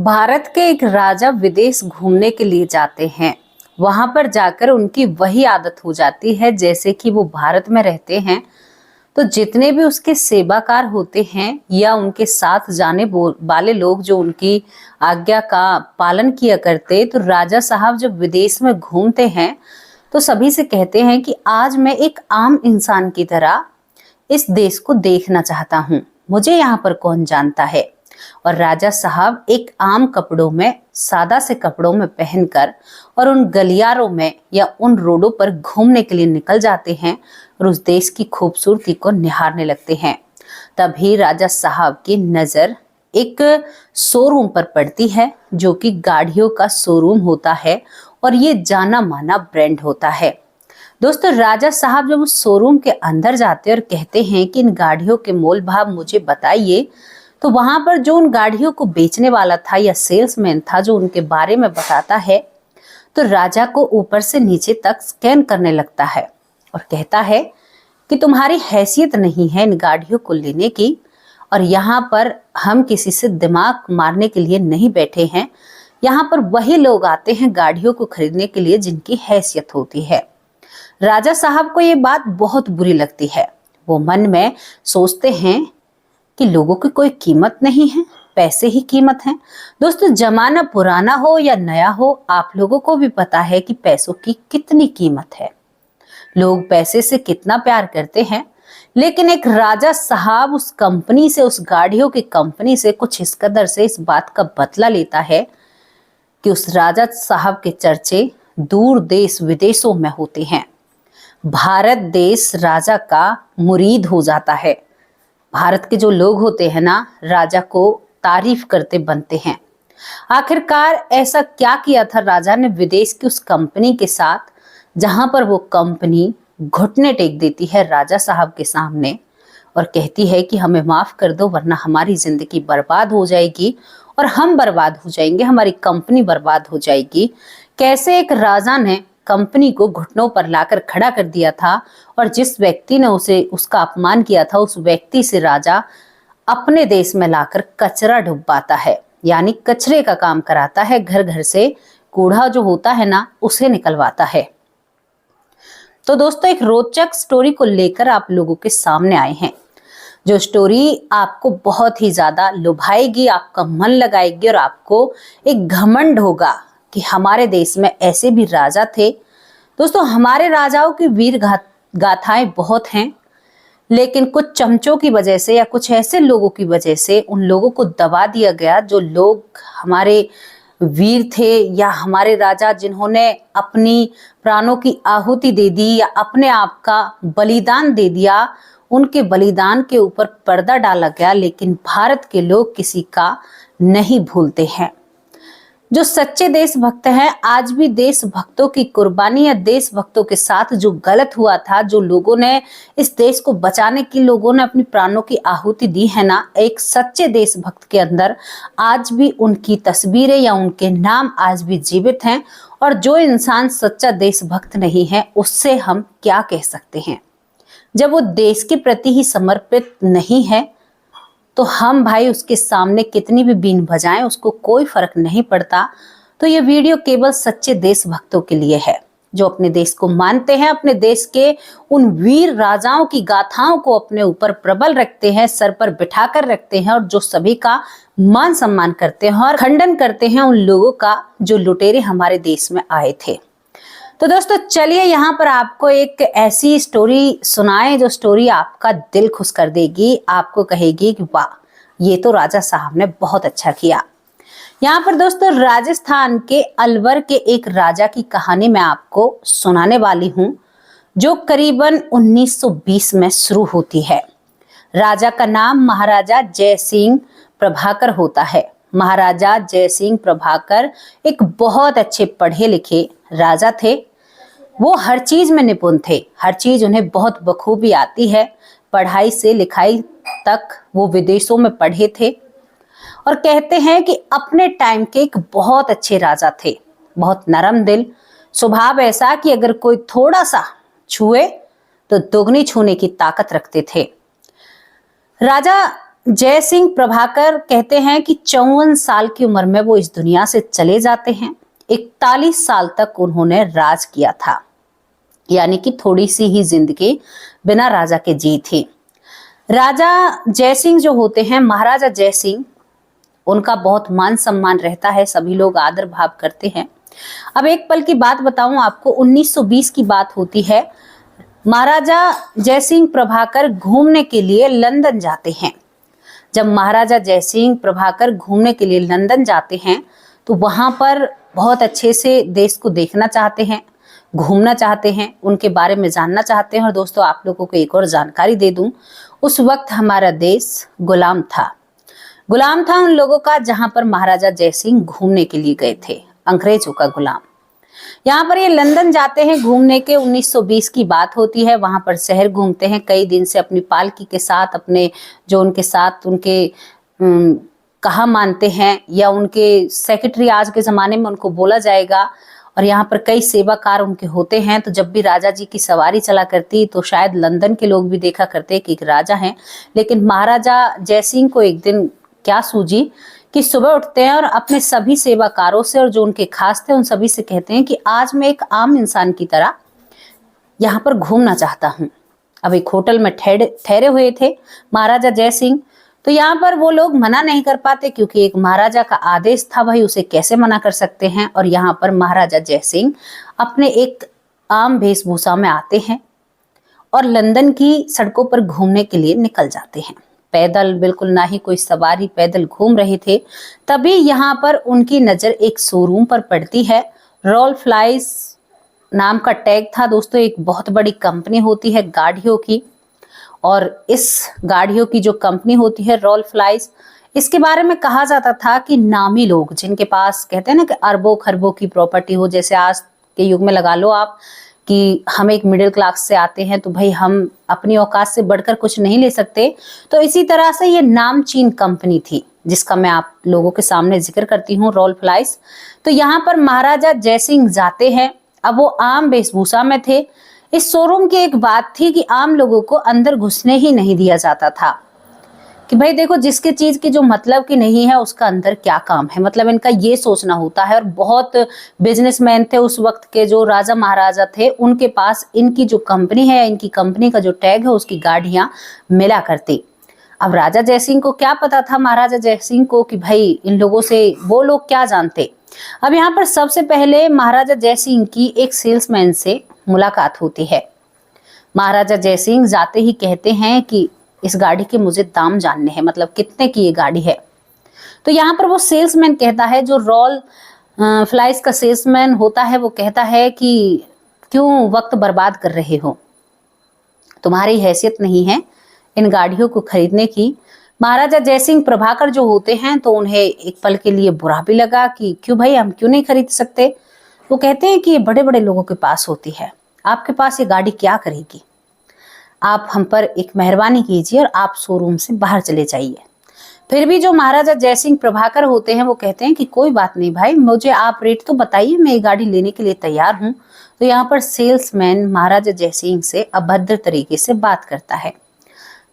भारत के एक राजा विदेश घूमने के लिए जाते हैं। वहां पर जाकर उनकी वही आदत हो जाती है, जैसे कि वो भारत में रहते हैं तो जितने भी उसके सेवाकार होते हैं या उनके साथ जाने वाले लोग जो उनकी आज्ञा का पालन किया करते, तो राजा साहब जब विदेश में घूमते हैं तो सभी से कहते हैं कि आज मैं एक आम इंसान की तरह इस देश को देखना चाहता हूँ, मुझे यहाँ पर कौन जानता है। और राजा साहब एक आम कपड़ों में, सादा से कपड़ों में पहनकर और उन गलियारों में या उन रोडों पर घूमने के लिए निकल जाते हैं और उस देश की खूबसूरती को निहारने लगते हैं। तभी राजा साहब की नजर एक शोरूम पर पड़ती है, जो कि गाड़ियों का शोरूम होता है और ये जाना माना ब्रांड होता है। दोस्तों, राजा साहब जब उस शोरूम के अंदर जाते हैं और कहते हैं कि इन गाड़ियों के मोल भाव मुझे बताइए, तो वहां पर जो उन गाड़ियों को बेचने वाला था या सेल्समैन था जो उनके बारे में बताता है, तो राजा को ऊपर से नीचे तक स्कैन करने लगता है और कहता है कि तुम्हारी हैसियत नहीं है इन गाड़ियों को लेने की, और यहाँ पर हम किसी से दिमाग मारने के लिए नहीं बैठे हैं। यहाँ पर वही लोग आते हैं गाड़ियों को खरीदने के लिए जिनकी हैसियत होती है। राजा साहब को ये बात बहुत बुरी लगती है। वो मन में सोचते हैं कि लोगों की कोई कीमत नहीं है, पैसे ही कीमत है। दोस्तों, जमाना पुराना हो या नया हो, आप लोगों को भी पता है कि पैसों की कितनी कीमत है, लोग पैसे से कितना प्यार करते हैं। लेकिन एक राजा साहब उस कंपनी से, उस गाड़ियों की कंपनी से कुछ इस कदर से इस बात का बदला लेता है कि उस राजा साहब के चर्चे दूर देश विदेशों में होते हैं। भारत देश राजा का मुरीद हो जाता है। भारत के जो लोग होते हैं ना, राजा को तारीफ करते बनते हैं। आखिरकार ऐसा क्या किया था राजा ने विदेश की उस कंपनी के साथ, जहां पर वो कंपनी घुटने टेक देती है राजा साहब के सामने और कहती है कि हमें माफ कर दो वरना हमारी जिंदगी बर्बाद हो जाएगी और हम बर्बाद हो जाएंगे, हमारी कंपनी बर्बाद हो जाएगी। कैसे एक राजा ने कंपनी को घुटनों पर लाकर खड़ा कर दिया था और जिस व्यक्ति ने उसे उसका अपमान किया था, उस व्यक्ति से राजा अपने देश में लाकर कचरा डुबाता है, यानी कचरे का काम कराता है। घर घर से कूड़ा जो होता है ना, उसे निकलवाता है। तो दोस्तों, एक रोचक स्टोरी को लेकर आप लोगों के सामने आए हैं, जो स्टोरी आपको बहुत ही ज्यादा लुभाएगी, आपका मन लगाएगी और आपको एक घमंड होगा कि हमारे देश में ऐसे भी राजा थे। दोस्तों, हमारे राजाओं की वीर गाथाएं बहुत हैं, लेकिन कुछ चमचों की वजह से या कुछ ऐसे लोगों की वजह से उन लोगों को दबा दिया गया, जो लोग हमारे वीर थे या हमारे राजा जिन्होंने अपनी प्राणों की आहुति दे दी या अपने आप का बलिदान दे दिया, उनके बलिदान के ऊपर पर्दा डाला गया। लेकिन भारत के लोग किसी का नहीं भूलते हैं। जो सच्चे देशभक्त हैं, आज भी देशभक्तों की कुर्बानी या देशभक्तों के साथ जो गलत हुआ था, जो लोगों ने इस देश को बचाने की लोगों ने अपनी प्राणों की आहुति दी है ना, एक सच्चे देशभक्त के अंदर आज भी उनकी तस्वीरें या उनके नाम आज भी जीवित हैं। और जो इंसान सच्चा देशभक्त नहीं है, उससे हम क्या कह सकते हैं। जब वो देश के प्रति ही समर्पित नहीं है, तो हम भाई उसके सामने कितनी भी बीन बजाएं, उसको कोई फर्क नहीं पड़ता। तो ये वीडियो केवल सच्चे देशभक्तों के लिए है, जो अपने देश को मानते हैं, अपने देश के उन वीर राजाओं की गाथाओं को अपने ऊपर प्रबल रखते हैं, सर पर बिठाकर रखते हैं, और जो सभी का मान सम्मान करते हैं और खंडन करते हैं उन लोगों का जो लुटेरे हमारे देश में आए थे। तो दोस्तों, चलिए यहाँ पर आपको एक ऐसी स्टोरी सुनाए जो स्टोरी आपका दिल खुश कर देगी, आपको कहेगी कि वाह, ये तो राजा साहब ने बहुत अच्छा किया। यहाँ पर दोस्तों, राजस्थान के अलवर के एक राजा की कहानी मैं आपको सुनाने वाली हूँ, जो करीबन 1920 में शुरू होती है। राजा का नाम महाराजा जय सिंह प्रभाकर होता है। महाराजा जय सिंह प्रभाकर एक बहुत अच्छे पढ़े लिखे राजा थे। वो हर चीज में निपुण थे, हर चीज उन्हें बहुत बखूबी आती है। पढ़ाई से लिखाई तक वो विदेशों में पढ़े थे और कहते हैं कि अपने टाइम के एक बहुत अच्छे राजा थे। बहुत नरम दिल, स्वभाव ऐसा कि अगर कोई थोड़ा सा छुए तो दोगुनी छूने की ताकत रखते थे। राजा जय सिंह प्रभाकर कहते हैं कि 54 साल की उम्र में वो इस दुनिया से चले जाते हैं। 41 साल तक उन्होंने राज किया था, यानी कि थोड़ी सी ही जिंदगी बिना राजा के जी थी। राजा जयसिंह जो होते हैं, महाराजा जयसिंह, उनका बहुत मान सम्मान रहता है, सभी लोग आदर भाव करते हैं। अब एक पल की बात बताऊं आपको, 1920 की बात होती है। महाराजा जयसिंह प्रभाकर घूमने के लिए लंदन जाते हैं। जब महाराजा जयसिंह प्रभाकर घूमने के लिए लंदन जाते हैं तो वहां पर बहुत अच्छे से देश को देखना चाहते हैं, घूमना चाहते हैं, उनके बारे में जानना चाहते हैं। और दोस्तों, आप लोगों को एक और जानकारी दे दूं, उस वक्त हमारा देश गुलाम था। गुलाम था उन लोगों का जहां पर महाराजा जयसिंह घूमने के लिए गए थे, अंग्रेजों का गुलाम। यहाँ पर ये लंदन जाते हैं घूमने के, 1920 की बात होती है। वहां पर शहर घूमते हैं कई दिन से अपनी पालकी के साथ, अपने जो उनके साथ उनके कहा मानते हैं या उनके सेक्रेटरी आज के जमाने में उनको बोला जाएगा। और यहाँ पर कई सेवाकार उनके होते हैं। तो जब भी राजा जी की सवारी चला करती तो शायद लंदन के लोग भी देखा करते कि एक राजा हैं। लेकिन महाराजा जयसिंह को एक दिन क्या सूझी कि सुबह उठते हैं और अपने सभी सेवाकारों से और जो उनके खास थे उन सभी से कहते हैं कि आज मैं एक आम इंसान की तरह यहाँ पर घूमना चाहता हूँ। अब एक होटल में ठहरे हुए थे महाराजा जयसिंह। तो यहाँ पर वो लोग मना नहीं कर पाते क्योंकि एक महाराजा का आदेश था, भाई उसे कैसे मना कर सकते हैं। और यहाँ पर महाराजा जयसिंह अपने एक आम वेशभूषा में आते हैं और लंदन की सड़कों पर घूमने के लिए निकल जाते हैं। पैदल, बिल्कुल ना ही कोई सवारी, पैदल घूम रहे थे। तभी यहाँ पर उनकी नजर एक शोरूम पर पड़ती है। रोल्स रॉयस नाम का टैग था दोस्तों। एक बहुत बड़ी कंपनी होती है गाड़ियों की, और इस गाड़ियों की जो कंपनी होती है रोल्स रॉयस, इसके बारे में कहा जाता था कि नामी लोग जिनके पास कहते हैं ना कि अरबों खरबों की प्रॉपर्टी हो, जैसे आज के युग में लगा लो आप कि हम एक मिडिल क्लास से आते हैं तो भाई हम अपनी औकात से बढ़कर कुछ नहीं ले सकते। तो इसी तरह से ये नामचीन कंपनी थी जिसका मैं आप लोगों के सामने जिक्र करती हूँ, रोल्स रॉयस। तो यहाँ पर महाराजा जयसिंह जाते हैं। अब वो आम वेशभूषा में थे। इस शोरूम की एक बात थी कि आम लोगों को अंदर घुसने ही नहीं दिया जाता था कि भाई देखो, जिसके चीज की जो मतलब की नहीं है उसका अंदर क्या काम है, मतलब इनका ये सोचना होता है। और बहुत बिजनेसमैन थे उस वक्त के, जो राजा महाराजा थे, उनके पास इनकी जो कंपनी है, इनकी कंपनी का जो टैग है, उसकी गाड़ियां मिला करती। अब राजा जयसिंह को क्या पता था, महाराजा जयसिंह को, कि भाई इन लोगों से वो लोग क्या जानते। अब यहाँ पर सबसे पहले महाराजा जयसिंह की एक सेल्समैन से मुलाकात होती है। महाराजा जयसिंह जाते ही कहते हैं कि इस गाड़ी के मुझे दाम जानने हैं, मतलब कितने की ये गाड़ी है। तो यहाँ पर वो सेल्समैन कहता है, जो रोल्स रॉयस का सेल्समैन होता है, वो कहता है कि क्यों वक्त बर्बाद कर रहे हो, तुम्हारी हैसियत नहीं है इन गाड़ियों को खरीदने की। महाराजा जयसिंह प्रभाकर जो होते हैं तो उन्हें एक पल के लिए बुरा भी लगा कि क्यों भाई, हम क्यों नहीं खरीद सकते। वो कहते हैं कि ये बड़े बड़े लोगों के पास होती है, आपके पास ये गाड़ी क्या करेगी, आप हम पर एक मेहरबानी कीजिए और आप शोरूम से बाहर चले जाइए। फिर भी जो महाराजा जयसिंह प्रभाकर होते हैं वो कहते हैं कि कोई बात नहीं भाई, मुझे आप रेट तो बताइए, मैं ये गाड़ी लेने के लिए तैयार हूँ। तो यहाँ पर सेल्समैन महाराजा जयसिंह से अभद्र तरीके से बात करता है,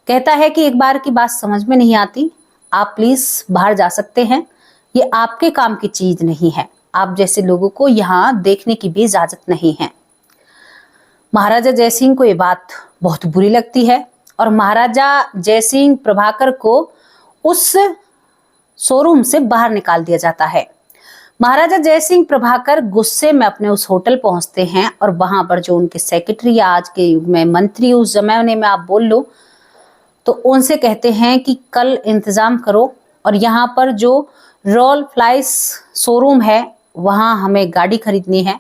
कहता है कि एक बार की बात समझ में नहीं आती, आप प्लीज बाहर जा सकते हैं, ये आपके काम की चीज नहीं है, आप जैसे लोगों को यहाँ देखने की भी इजाजत नहीं है। महाराजा जयसिंह को ये बात बहुत बुरी लगती है और महाराजा जयसिंह प्रभाकर को उस शोरूम से बाहर निकाल दिया जाता है। महाराजा जयसिंह प्रभाकर गुस्से में अपने उस होटल पहुंचते हैं और वहां पर जो उनके सेक्रेटरी या आज के युग में मंत्री, उस जमाने में आप बोल लो, तो उनसे कहते हैं कि कल इंतजाम करो और यहाँ पर जो रोल्स रॉयस शोरूम है वहां हमें गाड़ी खरीदनी है।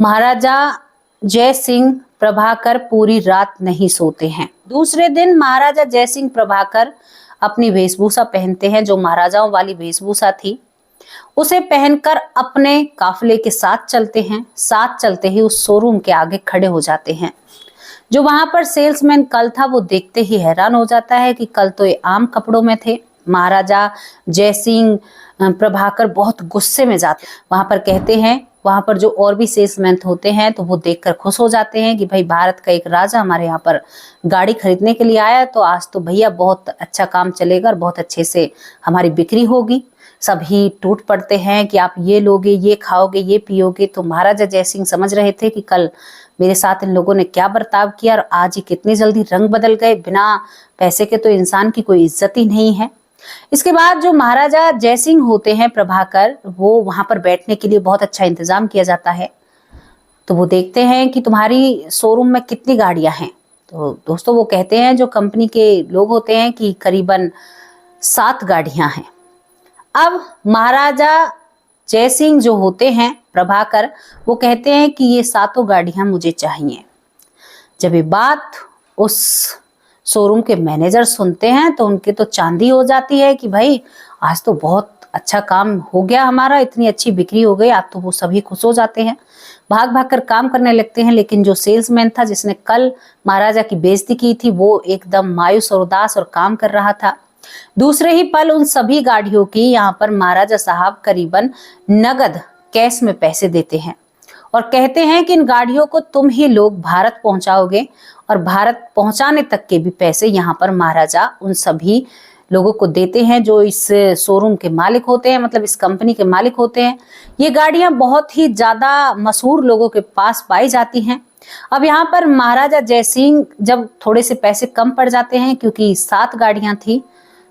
महाराजा जयसिंह प्रभाकर पूरी रात नहीं सोते हैं। दूसरे दिन महाराजा जयसिंह प्रभाकर अपनी वेशभूषा पहनते हैं, जो महाराजाओं वाली वेशभूषा थी, उसे पहनकर अपने काफिले के साथ चलते हैं। साथ चलते ही उस शोरूम के आगे खड़े हो जाते हैं। जो वहां पर सेल्समैन कल था वो देखते ही हैरान हो जाता है कि कल तो ये आम कपड़ों में थे। महाराजा जयसिंह प्रभाकर बहुत गुस्से में जाते, वहां पर कहते हैं वहां पर जो और भी सेल्समैन होते हैं तो वो देखकर खुश हो जाते हैं कि भाई भारत का एक राजा हमारे यहाँ पर गाड़ी खरीदने के लिए आया है, तो आज तो भैया बहुत अच्छा काम चलेगा और बहुत अच्छे से हमारी बिक्री होगी। सभी टूट पड़ते हैं कि आप ये लोगे, ये खाओगे, ये पियोगे। तो महाराजा जयसिंह समझ रहे थे कि कल मेरे साथ इन लोगों ने क्या बर्ताव किया और आज ही कितनी जल्दी रंग बदल गए। बिना पैसे के तो इंसान की कोई इज्जत ही नहीं है। इसके बाद जो महाराजा जयसिंह होते हैं प्रभाकर, वो वहां पर बैठने के लिए बहुत अच्छा इंतजाम किया जाता है। तो वो देखते हैं कि तुम्हारी शोरूम में कितनी गाड़ियां हैं। तो दोस्तों वो कहते हैं, जो कंपनी के लोग होते हैं, कि करीबन 7 गाड़ियां हैं। अब महाराजा जयसिंह जो होते हैं प्रभाकर, वो कहते हैं कि ये 7 गाड़ियां मुझे चाहिए। जब ये बात उस शोरूम के मैनेजर सुनते हैं तो उनके तो चांदी हो जाती है कि भाई आज तो बहुत अच्छा काम हो गया हमारा, इतनी अच्छी बिक्री हो गई। आज तो वो सभी खुश हो जाते हैं, भाग भाग कर काम करने लगते हैं। लेकिन जो सेल्समैन था, जिसने कल महाराजा की बेइज्जती की थी, वो एकदम मायूस और उदास और काम कर रहा था। दूसरे ही पल उन सभी गाड़ियों की यहाँ पर महाराजा साहब करीबन नगद कैश में पैसे देते हैं और कहते हैं कि इन गाड़ियों को तुम ही लोग भारत पहुंचाओगे, और भारत पहुंचाने तक के भी पैसे यहाँ पर महाराजा उन सभी लोगों को देते हैं जो इस शोरूम के मालिक होते हैं, मतलब इस कंपनी के मालिक होते हैं। ये गाड़ियां बहुत ही ज्यादा मशहूर लोगों के पास पाई जाती हैं। अब यहाँ पर महाराजा जयसिंह जब थोड़े से पैसे कम पड़ जाते हैं, क्योंकि 7 गाड़ियां थी,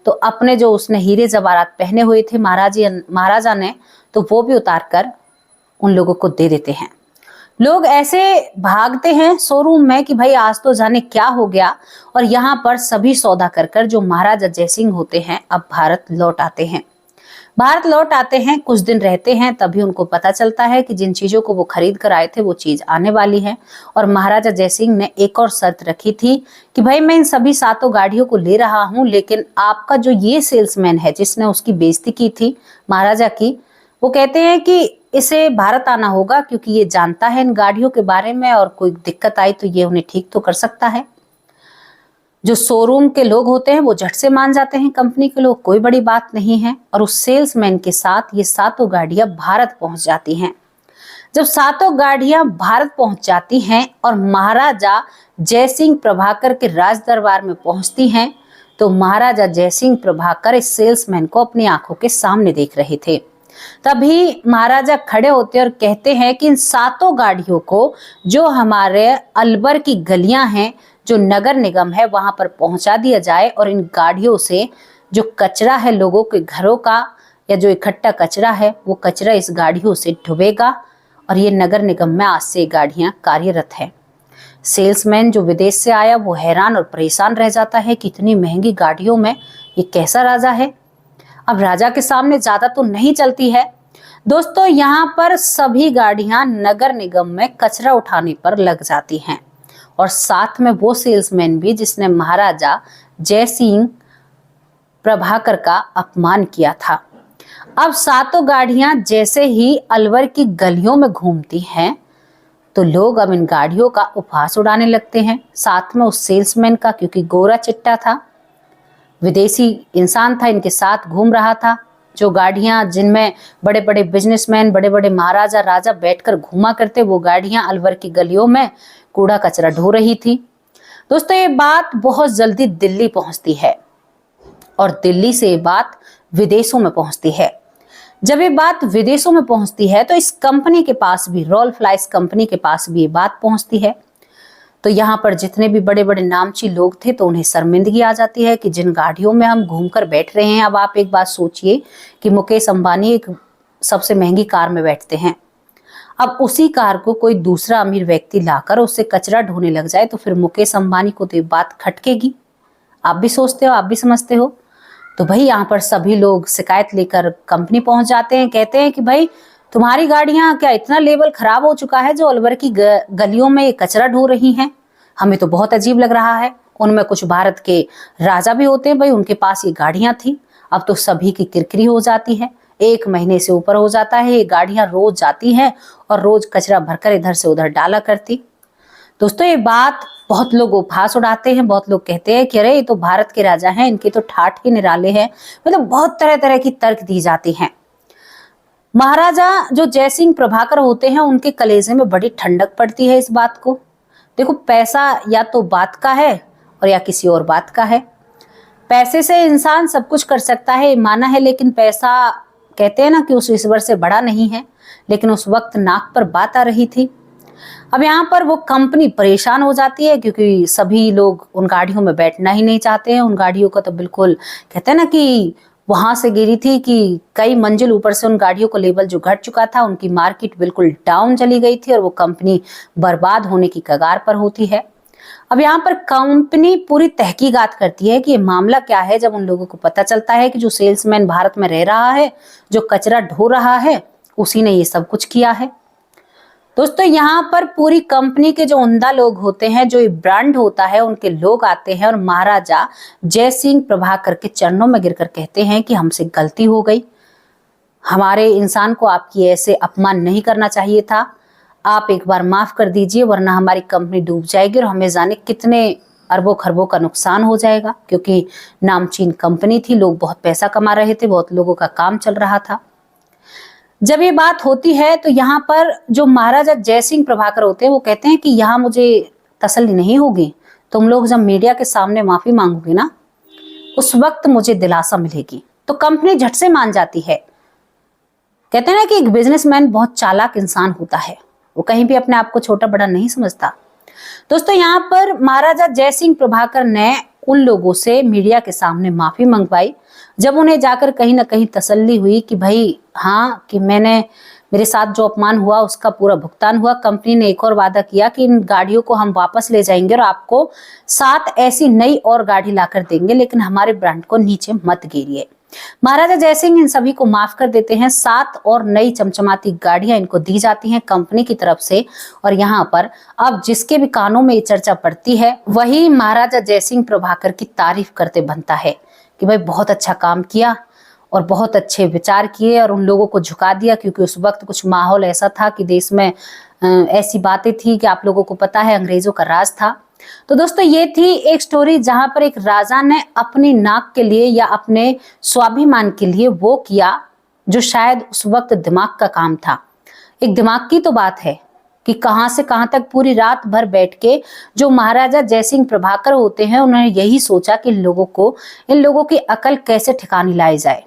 तो अपने जो उसने हीरे जवाहरात पहने हुए थे महाराजा ने, तो वो भी उतार कर उन लोगों को दे देते हैं। लोग ऐसे भागते हैं शोरूम में कि भाई आज तो जाने क्या हो गया। और यहाँ पर सभी सौदा कर कर जो महाराजा जयसिंह होते हैं अब भारत लौट आते हैं। भारत लौट आते हैं, कुछ दिन रहते हैं, तभी उनको पता चलता है कि जिन चीजों को वो खरीद कर आए थे वो चीज आने वाली है। और महाराजा जयसिंह ने एक और शर्त रखी थी कि भाई मैं इन सभी 7 गाड़ियों को ले रहा हूं, लेकिन आपका जो ये सेल्समैन है जिसने उसकी बेइज्जती की थी महाराजा की, वो कहते हैं कि इसे भारत आना होगा, क्योंकि ये जानता है इन गाड़ियों के बारे में और कोई दिक्कत आई तो ये उन्हें ठीक तो कर सकता है। जो शोरूम के लोग होते हैं वो झट से मान जाते हैं, कंपनी के लोग, कोई बड़ी बात नहीं है। और उस सेल्समैन के साथ ये 7 गाड़ियां भारत पहुंच जाती हैं। जब 7 गाड़ियां भारत पहुंच जाती हैं और महाराजा जयसिंह प्रभाकर के राज दरबार में पहुंचती हैं, तो महाराजा जयसिंह प्रभाकर इस सेल्समैन को अपनी आंखों के सामने देख रहे थे। तभी महाराजा खड़े होते और कहते हैं कि इन 7 गाड़ियों को जो हमारे अलवर की गलियां हैं, जो नगर निगम है, वहां पर पहुंचा दिया जाए। और इन गाड़ियों से जो कचरा है लोगों के घरों का, या जो इकट्ठा कचरा है, वो कचरा इस गाड़ियों से डूबेगा। और ये नगर निगम में आज से गाड़ियां कार्यरत है। सेल्समैन जो विदेश से आया वो हैरान और परेशान रह जाता है कि इतनी महंगी गाड़ियों में ये कैसा राजा है। अब राजा के सामने ज्यादा तो नहीं चलती है। दोस्तों यहाँ पर सभी गाड़ियां नगर निगम में कचरा उठाने पर लग जाती हैं, और साथ में वो सेल्समैन भी जिसने महाराजा जयसिंह प्रभाकर का अपमान किया था। अब 7 गाड़ियां जैसे ही अलवर की गलियों में घूमती हैं, तो लोग अब इन गाड़ियों का उपहास उड़ाने लगते हैं, साथ में उस सेल्समैन का, क्योंकि गोरा चिट्टा था, विदेशी इंसान था, इनके साथ घूम रहा था। जो गाड़ियां जिनमें बड़े बड़े बिजनेसमैन, बड़े बड़े महाराजा राजा बैठकर घूमा करते, वो गाड़ियां अलवर की गलियों में कूड़ा कचरा ढो रही थी। दोस्तों ये बात बहुत जल्दी दिल्ली पहुंचती है, और दिल्ली से ये बात विदेशों में पहुंचती है। जब ये बात विदेशों में पहुंचती है तो इस कंपनी के पास भी, रोल्स रॉयस कंपनी के पास भी ये बात पहुंचती है। तो यहाँ पर जितने भी बड़े बड़े नामची लोग थे, तो उन्हें शर्मिंदगी आ जाती है कि जिन गाड़ियों में हम घूमकर बैठ रहे हैं। अब आप एक बात सोचिए कि मुकेश अंबानी एक सबसे महंगी कार में बैठते हैं, अब उसी कार को कोई दूसरा अमीर व्यक्ति लाकर उससे कचरा ढोने लग जाए, तो फिर मुकेश अंबानी को तो ये बात खटकेगी। आप भी सोचते हो, आप भी समझते हो। तो भाई यहाँ पर सभी लोग शिकायत लेकर कंपनी पहुंच जाते हैं, कहते हैं कि भाई तुम्हारी गाड़ियां क्या इतना लेवल खराब हो चुका है जो अलवर की गलियों में ये कचरा ढो रही हैं? हमें तो बहुत अजीब लग रहा है। उनमें कुछ भारत के राजा भी होते हैं, भाई उनके पास ये गाड़ियां थी। अब तो सभी की किरकिरी हो जाती है, 1 महीने से ऊपर हो जाता है, ये गाड़ियां रोज जाती हैं और रोज कचरा भरकर इधर से उधर डाला करती। दोस्तों ये बात बहुत लोग उपहास उड़ाते हैं, बहुत लोग कहते हैं कि अरे ये तो भारत के राजा हैं, इनके तो ठाठ ही निराले हैं। मतलब बहुत तरह तरह की तर्क दी जाती हैं। महाराजा जो जयसिंह प्रभाकर होते हैं उनके कलेजे में बड़ी ठंडक पड़ती है इस बात को। देखो, पैसा या तो बात का है और या किसी और बात का है। पैसे से इंसान सब कुछ कर सकता है, माना है, लेकिन पैसा कहते हैं ना कि उस ईश्वर से बड़ा नहीं है। लेकिन उस वक्त नाक पर बात आ रही थी। अब यहाँ पर वो कंपनी परेशान हो जाती है क्योंकि सभी लोग उन गाड़ियों में बैठना ही नहीं चाहते हैं। उन गाड़ियों का तो बिल्कुल कहते हैं ना कि वहां से गिरी थी कि कई मंजिल ऊपर से उन गाड़ियों को लेवल जो घट चुका था, उनकी मार्केट बिल्कुल डाउन चली गई थी और वो कंपनी बर्बाद होने की कगार पर होती है। अब यहाँ पर कंपनी पूरी तहकीकात करती है कि ये मामला क्या है। जब उन लोगों को पता चलता है कि जो सेल्समैन भारत में रह रहा है, जो कचरा ढो रहा है, उसी ने ये सब कुछ किया है। दोस्तों, यहाँ पर पूरी कंपनी के जो उम्दा लोग होते हैं, जो ये ब्रांड होता है, उनके लोग आते हैं और महाराजा जयसिंह प्रभाकर के चरणों में गिरकर कहते हैं कि हमसे गलती हो गई, हमारे इंसान को आपकी ऐसे अपमान नहीं करना चाहिए था, आप एक बार माफ कर दीजिए वरना हमारी कंपनी डूब जाएगी और हमें जाने कितने अरबों खरबों का नुकसान हो जाएगा। क्योंकि नामचीन कंपनी थी, लोग बहुत पैसा कमा रहे थे, बहुत लोगों का काम चल रहा था। जब ये बात होती है तो यहाँ पर जो महाराजा जयसिंह प्रभाकर होते हैं वो कहते हैं कि यहाँ मुझे तसल्ली नहीं होगी, तुम लोग जब मीडिया के सामने माफी मांगोगे ना, उस वक्त मुझे दिलासा मिलेगी। तो कंपनी झट से मान जाती है। कहते हैं ना कि एक बिजनेसमैन बहुत चालाक इंसान होता है, वो कहीं भी अपने आप को छोटा बड़ा नहीं समझता। दोस्तों, यहाँ पर महाराजा जयसिंह प्रभाकर ने उन लोगों से मीडिया के सामने माफी मंगवाई। जब उन्हें जाकर कहीं ना कहीं तसल्ली हुई कि भाई हाँ, कि मेरे साथ जो अपमान हुआ उसका पूरा भुगतान हुआ। कंपनी ने एक और वादा किया कि इन गाड़ियों को हम वापस ले जाएंगे और आपको 7 ऐसी नई और गाड़ी लाकर देंगे, लेकिन हमारे ब्रांड को नीचे मत गिरिए। महाराजा जयसिंह इन सभी को माफ कर देते हैं। 7 और नई चमचमाती गाड़ियां इनको दी जाती हैं कंपनी की तरफ से। और यहाँ पर अब जिसके भी कानों में ये चर्चा पड़ती है, वही महाराजा जयसिंह प्रभाकर की तारीफ करते बनता है कि भाई बहुत अच्छा काम किया और बहुत अच्छे विचार किए और उन लोगों को झुका दिया। क्योंकि उस वक्त कुछ माहौल ऐसा था कि देश में ऐसी बातें थी कि आप लोगों को पता है अंग्रेजों का राज था। तो दोस्तों, ये थी एक स्टोरी जहां पर एक राजा ने अपनी नाक के लिए या अपने स्वाभिमान के लिए वो किया जो शायद उस वक्त दिमाग का काम था। एक दिमाग की तो बात है कि कहां से कहां तक पूरी रात भर बैठ के जो महाराजा जयसिंह प्रभाकर होते हैं, उन्होंने यही सोचा कि इन लोगों की अकल कैसे ठिकाने लाई जाए।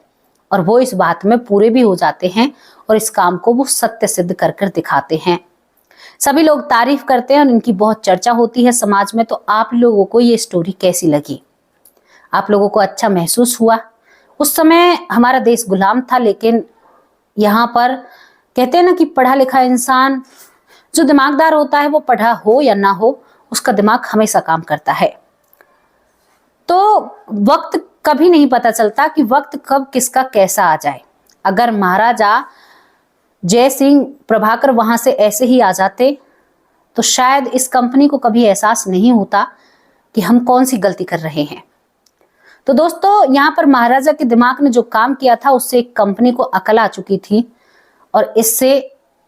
और वो इस बात में पूरे भी हो जाते हैं और इस काम को वो सत्य सिद्ध कर कर दिखाते हैं। सभी लोग तारीफ करते हैं और इनकी बहुत चर्चा होती है समाज में। तो आप लोगों को ये स्टोरी कैसी लगी? आप लोगों को अच्छा महसूस हुआ? उस समय हमारा देश गुलाम था, लेकिन यहाँ पर कहते हैं ना कि पढ़ा लिखा इंसान जो दिमागदार होता है, वो पढ़ा हो या ना हो, उसका दिमाग हमेशा काम करता है। तो वक्त कभी नहीं पता चलता कि वक्त कब किसका कैसा आ जाए। अगर महाराजा जयसिंह प्रभाकर वहां से ऐसे ही आ जाते तो शायद इस कंपनी को कभी एहसास नहीं होता कि हम कौन सी गलती कर रहे हैं। तो दोस्तों, यहाँ पर महाराजा के दिमाग ने जो काम किया था उससे एक कंपनी को अकल आ चुकी थी और इससे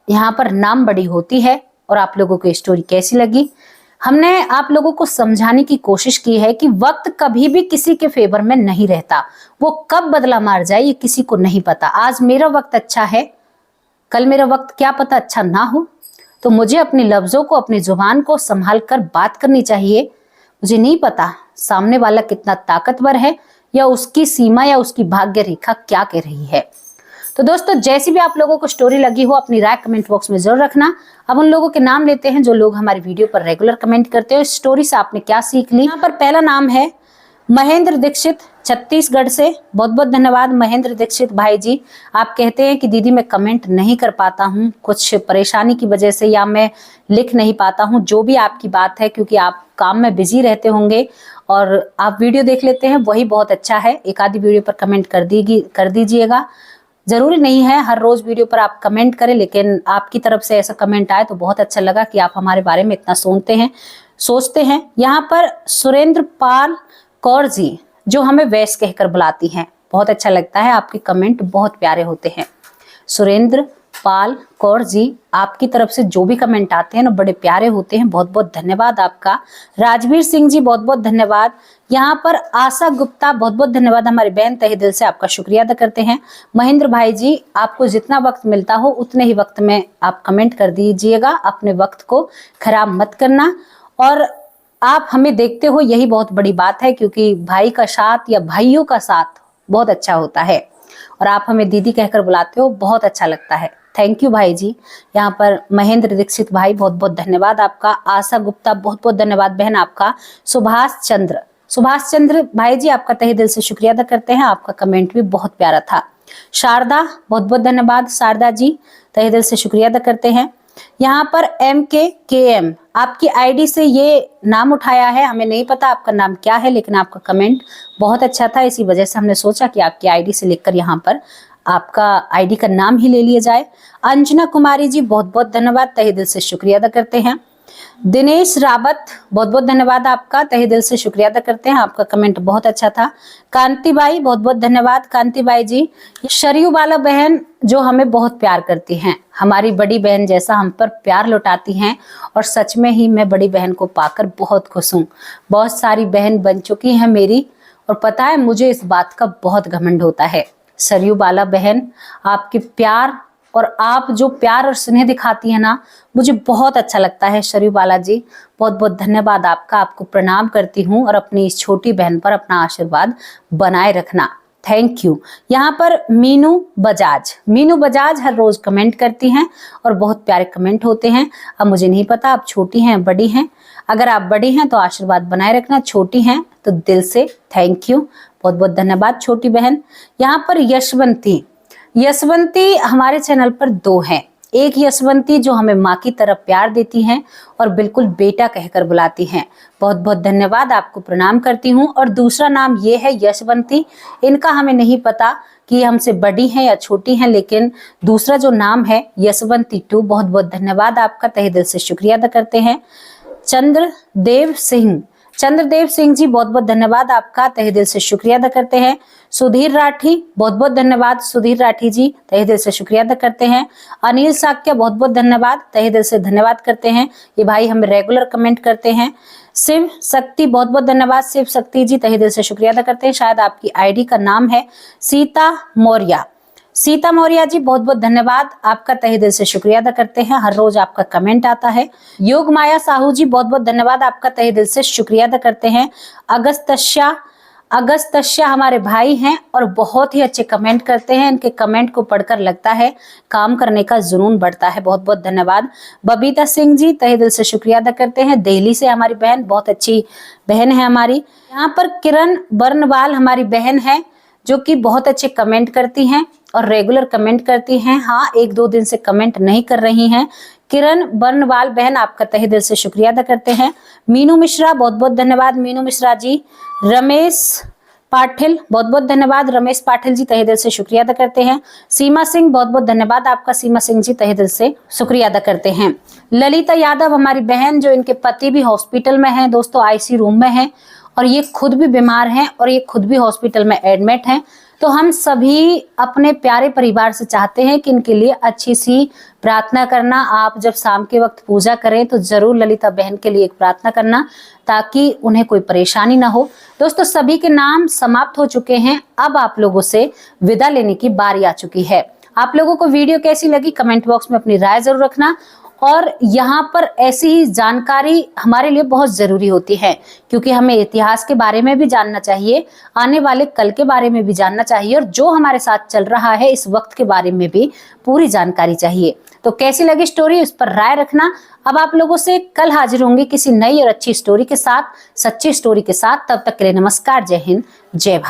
यहाँ पर नाम बड़ी होती है। और आप लोगों को स्टोरी कैसी लगी? हमने आप लोगों को समझाने की कोशिश की है कि वक्त कभी भी किसी के फेवर में नहीं रहता। वो कब बदला मार जाए ये किसी को नहीं पता। आज मेरा वक्त अच्छा है, कल मेरा वक्त क्या पता अच्छा ना हो। तो मुझे अपने लफ्जों को, अपनी जुबान को संभाल कर बात करनी चाहिए। मुझे नहीं पता सामने वाला कितना ताकतवर है या उसकी सीमा या उसकी भाग्य रेखा क्या कह रही है। तो दोस्तों, जैसी भी आप लोगों को स्टोरी लगी हो, अपनी राय कमेंट बॉक्स में जरूर रखना। अब उन लोगों के नाम लेते हैं जो लोग हमारी वीडियो पर रेगुलर कमेंट करते हो। इस स्टोरी से आपने क्या सीख ली? यहाँ पर पहला नाम है महेंद्र दीक्षित, छत्तीसगढ़ से। बहुत बहुत धन्यवाद महेंद्र दीक्षित भाई जी। आप कहते हैं कि दीदी मैं कमेंट नहीं कर पाता हूँ कुछ परेशानी की वजह से, या मैं लिख नहीं पाता हूँ। जो भी आपकी बात है, क्योंकि आप काम में बिजी रहते होंगे और आप वीडियो देख लेते हैं, वही बहुत अच्छा है। एक आधी वीडियो पर कमेंट कर दीजिएगा। जरूरी नहीं है हर रोज वीडियो पर आप कमेंट करें, लेकिन आपकी तरफ से ऐसा कमेंट आए तो बहुत अच्छा लगा कि आप हमारे बारे में इतना सोचते हैं। यहाँ पर सुरेंद्र पाल कौर जी जो हमें वैस कहकर बुलाती हैं, बहुत अच्छा लगता है। आपके कमेंट बहुत प्यारे होते हैं। सुरेंद्र पाल कौर जी, आपकी तरफ से जो भी कमेंट आते हैं ना बड़े प्यारे होते हैं, बहुत बहुत धन्यवाद आपका। राजवीर सिंह जी बहुत बहुत धन्यवाद। यहाँ पर आशा गुप्ता बहुत बहुत धन्यवाद, हमारी बहन, तहे दिल से आपका शुक्रिया अदा करते हैं। महेंद्र भाई जी, आपको जितना वक्त मिलता हो उतने ही वक्त में आप कमेंट कर दीजिएगा, अपने वक्त को खराब मत करना। और आप हमें देखते हो यही बहुत बड़ी बात है, क्योंकि भाई का साथ या भाइयों का साथ बहुत अच्छा होता है। और आप हमें दीदी कहकर बुलाते हो, बहुत अच्छा लगता है। थैंक यू भाई जी। यहाँ पर महेंद्र दीक्षित भाई बहुत बहुत धन्यवाद आपका। आशा गुप्ता बहुत बहुत धन्यवाद बहन आपका। सुभाष चंद्र भाई जी, आपका तहे दिल से शुक्रिया अदा करते हैं, आपका कमेंट भी बहुत प्यारा था। शारदा बहुत बहुत धन्यवाद, शारदा जी तहे दिल से शुक्रिया अदा करते हैं। यहाँ पर MKKM आपकी आईडी से ये नाम उठाया है, हमें नहीं पता आपका नाम क्या है, लेकिन आपका कमेंट बहुत अच्छा था, इसी वजह से हमने सोचा कि आपकी आईडी से लिखकर यहाँ पर आपका आईडी का नाम ही ले लिया जाए। अंजना कुमारी जी बहुत बहुत धन्यवाद, तहे दिल से शुक्रिया अदा करते हैं। दिनेश रावत बहुत बहुत धन्यवाद आपका, तहे दिल से शुक्रिया अदा करते हैं, आपका कमेंट बहुत अच्छा था। कांति बाई बहुत बहुत धन्यवाद, कांति बाई जी। शरीयू वाला बहन जो हमें बहुत प्यार करती हैं, हमारी बड़ी बहन जैसा हम पर प्यार लुटाती हैं, और सच में ही मैं बड़ी बहन को पाकर बहुत खुश हूँ। बहुत सारी बहन बन चुकी हैं मेरी, और पता है मुझे इस बात का बहुत घमंड होता है। सरयू बाला बहन, आपके प्यार और आप जो प्यार और स्नेह दिखाती है ना, मुझे बहुत अच्छा लगता है। सरयू बाला जी बहुत बहुत धन्यवाद आपका, आपको प्रणाम करती हूँ, और अपनी इस छोटी बहन पर अपना आशीर्वाद बनाए रखना। Thank you. यहाँ पर मीनू बजाज हर रोज कमेंट करती हैं, और बहुत प्यारे कमेंट होते हैं। अब मुझे नहीं पता आप छोटी हैं बड़ी हैं, अगर आप बड़ी हैं तो आशीर्वाद बनाए रखना, छोटी हैं तो दिल से थैंक यू, बहुत बहुत धन्यवाद छोटी बहन। यहाँ पर यशवंती हमारे चैनल पर 2 हैं। एक यशवंती जो हमें माँ की तरह प्यार देती हैं और बिल्कुल बेटा कहकर बुलाती हैं, बहुत बहुत धन्यवाद, आपको प्रणाम करती हूँ। और दूसरा नाम ये है यशवंती, इनका हमें नहीं पता कि हमसे बड़ी हैं या छोटी हैं, लेकिन दूसरा जो नाम है यशवंती 2, बहुत बहुत धन्यवाद आपका, तहे दिल से शुक्रिया अदा करते हैं। चंद्रदेव सिंह जी बहुत बहुत धन्यवाद आपका, तहे दिल से शुक्रिया अदा करते हैं। सुधीर राठी बहुत बहुत धन्यवाद, सुधीर राठी जी तहे दिल से शुक्रिया अदा करते हैं। अनिल साक्या बहुत बहुत धन्यवाद, तहे दिल से धन्यवाद करते हैं, ये भाई हमें रेगुलर कमेंट करते हैं। शिव शक्ति बहुत बहुत धन्यवाद, शिव शक्ति जी तहे दिल से शुक्रिया अदा करते हैं, शायद आपकी आईडी का नाम है सीता मौर्या जी बहुत बहुत धन्यवाद आपका, तहे दिल से शुक्रिया अदा करते हैं, हर रोज आपका कमेंट आता है। योग माया साहू जी बहुत बहुत धन्यवाद आपका, तहे दिल से शुक्रिया अदा करते हैं। अगस्तश्या हमारे भाई हैं और बहुत ही अच्छे कमेंट करते हैं, इनके कमेंट को पढ़कर लगता है काम करने का जुनून बढ़ता है, बहुत बहुत धन्यवाद। बबीता सिंह जी तहे दिल से शुक्रिया अदा करते हैं, दिल्ली से हमारी बहन, बहुत अच्छी बहन है हमारी। यहाँ पर किरण बर्नवाल हमारी बहन है, जो कि बहुत अच्छे कमेंट करती हैं और रेगुलर कमेंट करती हैं। हाँ, 1-2 दिन से कमेंट नहीं कर रही हैं। किरण बर्नवाल बहन, आपका तहे दिल से शुक्रिया अदा करते हैं। मीनू मिश्रा बहुत बहुत धन्यवाद, मीनू मिश्रा जी। रमेश पाटिल बहुत बहुत धन्यवाद, रमेश पाटिल जी तहे दिल से शुक्रिया अदा करते हैं। सीमा सिंह बहुत बहुत धन्यवाद आपका, सीमा सिंह जी तहे दिल से शुक्रिया अदा करते हैं। ललिता यादव हमारी बहन, जो इनके पति भी हॉस्पिटल में हैं दोस्तों, IC रूम में हैं, और ये खुद भी बीमार हैं और ये खुद भी हॉस्पिटल में एडमिट हैं। तो हम सभी अपने प्यारे परिवार से चाहते हैं कि इनके लिए अच्छी सी प्रार्थना करना। आप जब शाम के वक्त पूजा करें तो जरूर ललिता बहन के लिए एक प्रार्थना करना, ताकि उन्हें कोई परेशानी ना हो। दोस्तों, सभी के नाम समाप्त हो चुके हैं, अब आप लोगों से विदा लेने की बारी आ चुकी है। आप लोगों को वीडियो कैसी लगी कमेंट बॉक्स में अपनी राय जरूर रखना, और यहाँ पर ऐसी ही जानकारी हमारे लिए बहुत जरूरी होती है, क्योंकि हमें इतिहास के बारे में भी जानना चाहिए, आने वाले कल के बारे में भी जानना चाहिए, और जो हमारे साथ चल रहा है इस वक्त के बारे में भी पूरी जानकारी चाहिए। तो कैसी लगी स्टोरी, उस पर राय रखना। अब आप लोगों से कल हाजिर होंगे किसी नई और अच्छी स्टोरी के साथ, सच्ची स्टोरी के साथ। तब तक के लिए नमस्कार, जय हिंद, जय भारत।